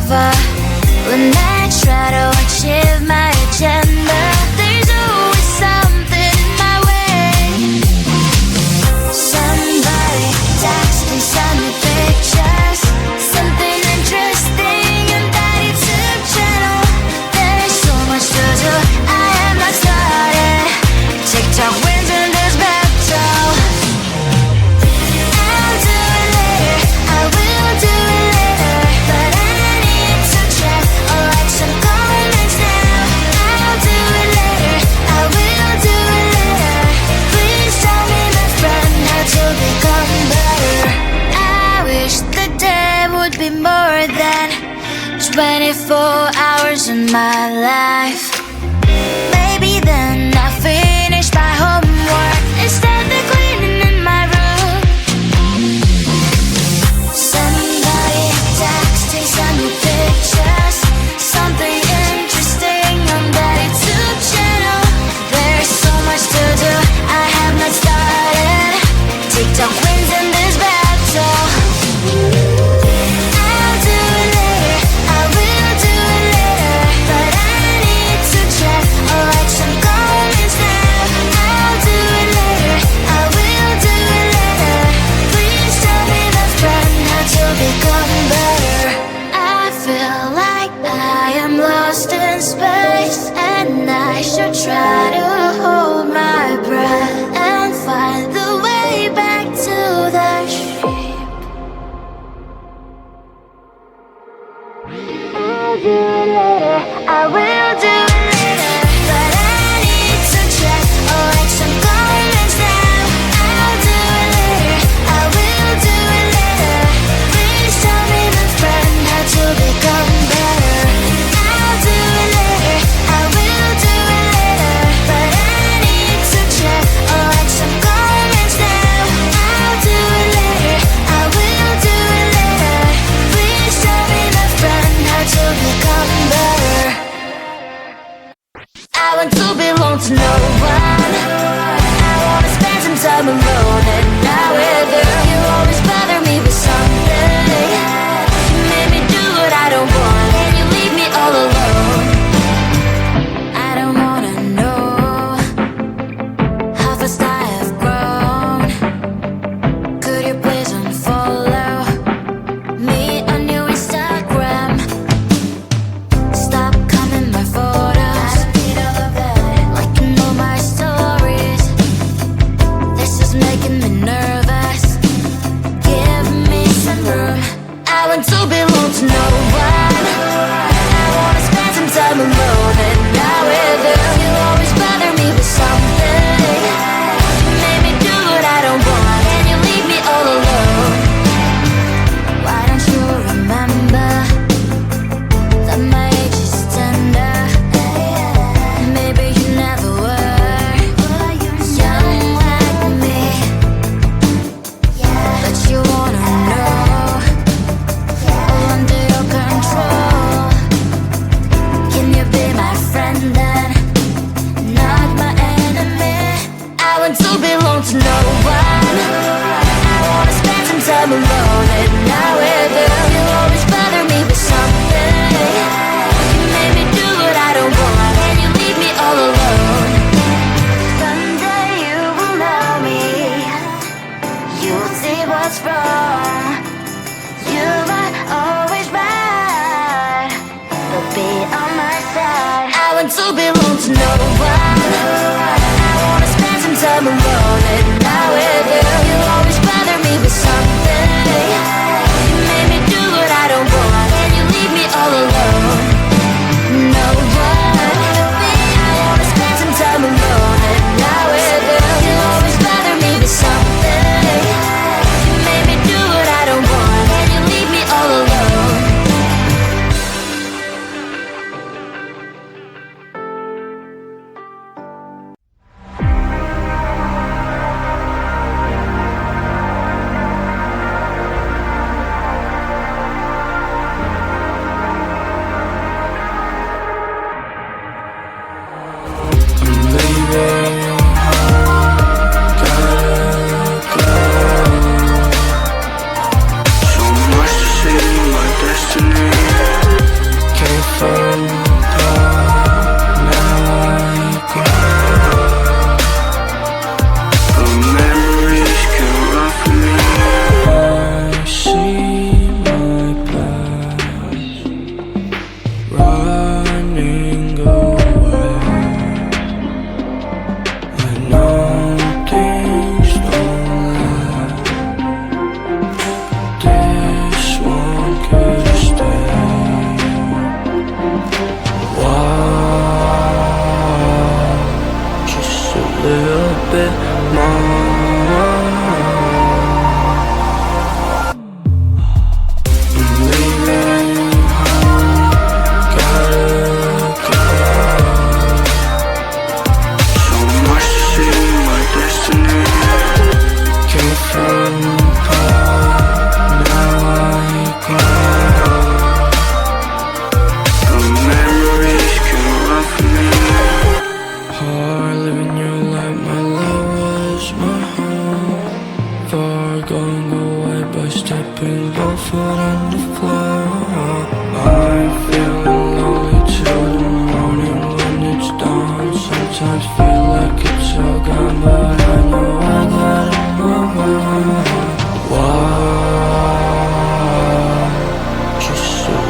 over. When I try to achieve my agenda, there's always something in my way. Somebody texting, send me pictures, something interesting in that YouTube channel. There's so much to do, I have not started. TikTok wins in this battle. I'll do it later, I will do it later, but I need to check or like some comments now. I'll do it later, I will do it later. Please tell me, my friend, how to become better. I wish the day would be more than 24 hours in my life. Maybe then I'll finish my homework and start the cleaning in my room. Somebody texting, send me pictures, something interesting on that YouTube channel. There's so much to do, I have not started. TikTok wins in this battle. I'll do it later, I will do it later, but I need to check or like some comments now. I'll do it later, I will do it later. Please tell me, my friend, how to become better. I feel like I am lost in space, and I should try to hold my breath and find the way back to the ship. I'll do it later, I will do it later, but I need to check or like some comments now. I'll do it later, I will do it later. Please tell me, my friend, how to become better. I'll do it later, I will do it later, but I need to check or like some comments now. I'll do it later, I will do it later. Please tell me, my friend, how to become better. I want to belong to no one. I wanna spend some time alone and not with you. You always bother me with something. You made me do what I don't want, and you leave me all alone. I don't wanna know how fast I have grown. Could you please unfollow me on your Instagram? Stop commenting my photos, liking all my stories. This is making me nervous. Give me some room. I want to belong to no one. I wanna spend some time alone and not with you. You always bother me with something. You made me do what I don't want, and you leave me all alone. Why don't you remember that my age is tender? Maybe you never were young like me, but you wanna know all under your control. Can you be my friend then, not my enemy? I want to belong to no one. I wanna spend some time alone and not with you. You always bother me with something. You made me do what I don't want, and you leave me all alone. Someday you will know me, you will see what's wrong. You might always right, but be on my side. I want to belong to no one. I wanna spend some time alone and not with you. You always bother me with something. You made me do what I don't want, and you leave me all alone. No one. I wanna spend some time alone and not with you. You always bother me with something. You made me do what I don't want, and you leave me all alone.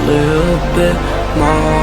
little bit more.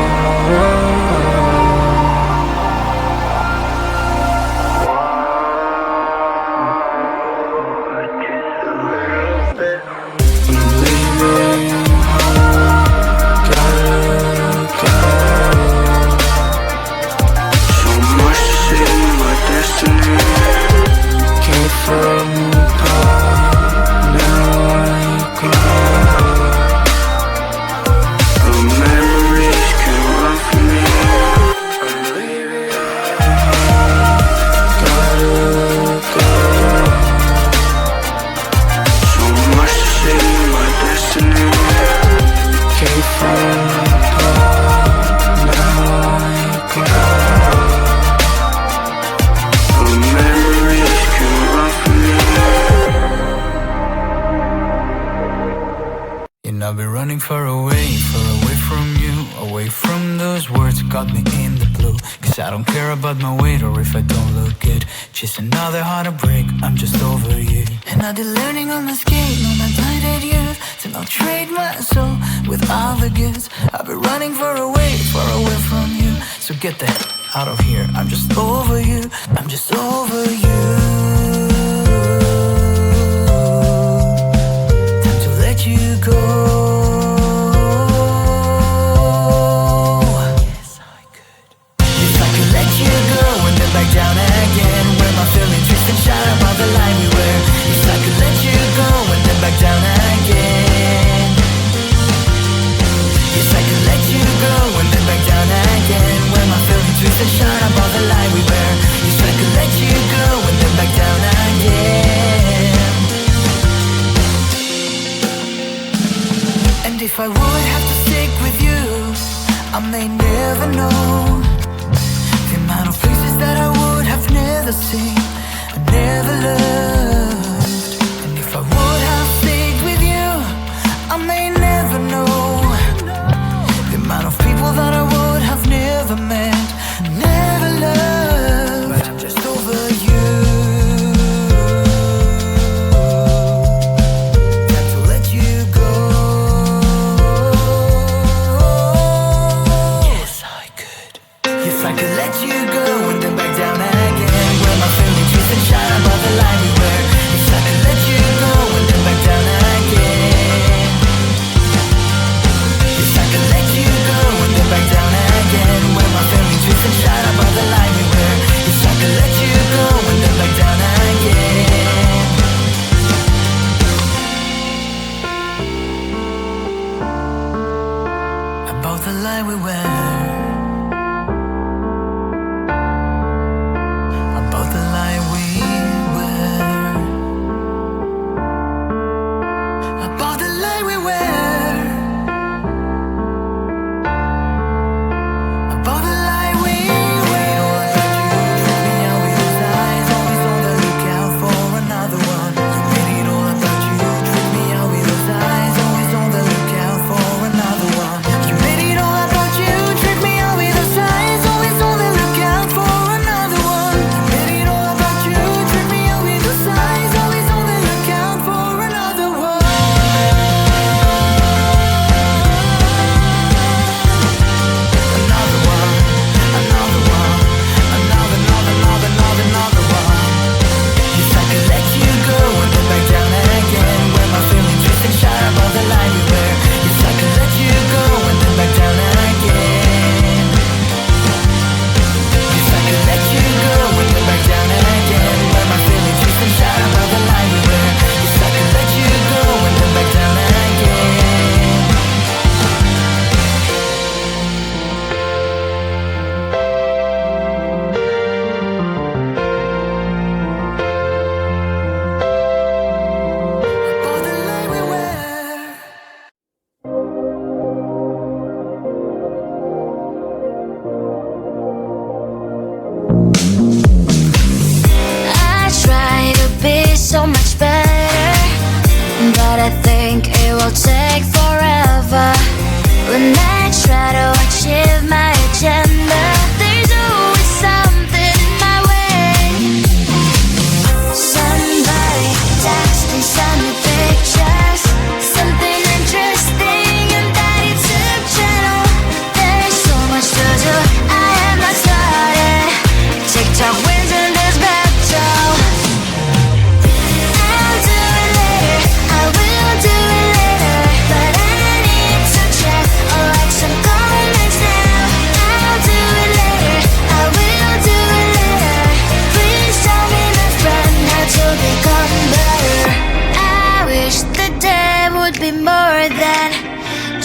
I've been running far away from you, away from those words got me in the blue. Cause I don't care about my weight or if I don't look good. Just another heartbreak, I'm just over you. And I've been learning on my skate, on my blinded youth, to not trade my soul with all the goods. I've been running far away from you. So get the hell out of here, I'm just over you, I'm just over you. Time to let you go. Back down again, where my feelings twist and shine above the line we were. Yes, I could let you go and then back down again. Yes, I could let you go and then back down again, where my feelings twist and shine above the line we were. Yes, I could let you go and then back down again. And if I would have to stick with you, I may never know the amount of places that I would have never seen, never loved. And if I would have stayed with you, I may never know the amount of people that I would have never met, never loved. But I'm just over you. Time to let you go. Yes, I could. Yes, I could let you go and then back down again, where my feelings twist and shine above the line we were. Yes, I could let you go and then back down again. Yes, I could let you go and then back down again, where my feelings twist and shine above the line we were. Yes, I could let you go and then back down again. About the line we were.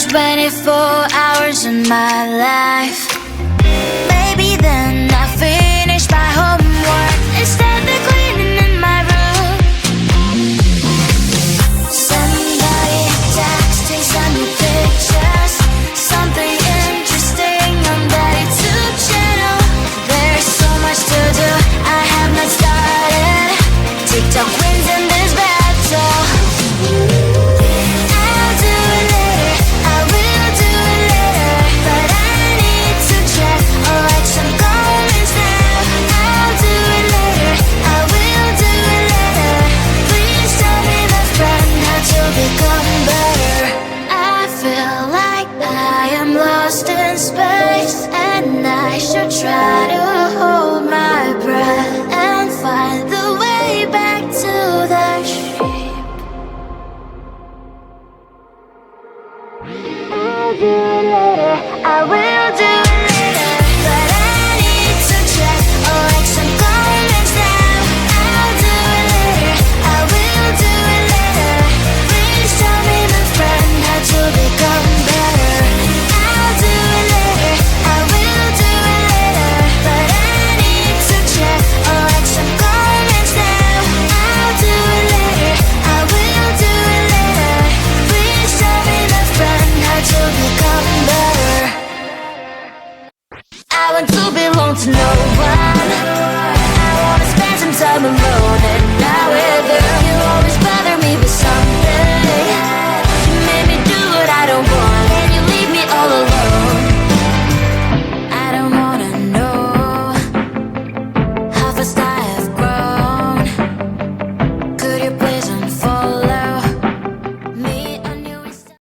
24 hours in my life. Maybe then I finish my homework instead of cleaning in my room. Somebody texting, send me pictures, something interesting on that YouTube channel. There's so much to do, I have not started. TikTok wins in this battle. I'll do it later, I will do it later, but I need to check or write some comments now. I'll do it later, I will do it later. Please tell me, my friend, how to become better. I feel like I am lost in space, and I should try to hold my breath and find the way back to the ship. I'll do it later, I will do it later, but I need to check or write some comments now. I'll do it later, I will do it later. Please tell me, my friend, how to become better. I'll do it later, I will do it later, but I need to check or write some comments now. I'll do it later, I will do it later. Please tell me, my friend, how to become better. I want to belong to no one. I wanna spend some time alone, and now with you always bother me with something. You made me do what I don't want, and you leave me all alone. I don't wanna know how fast I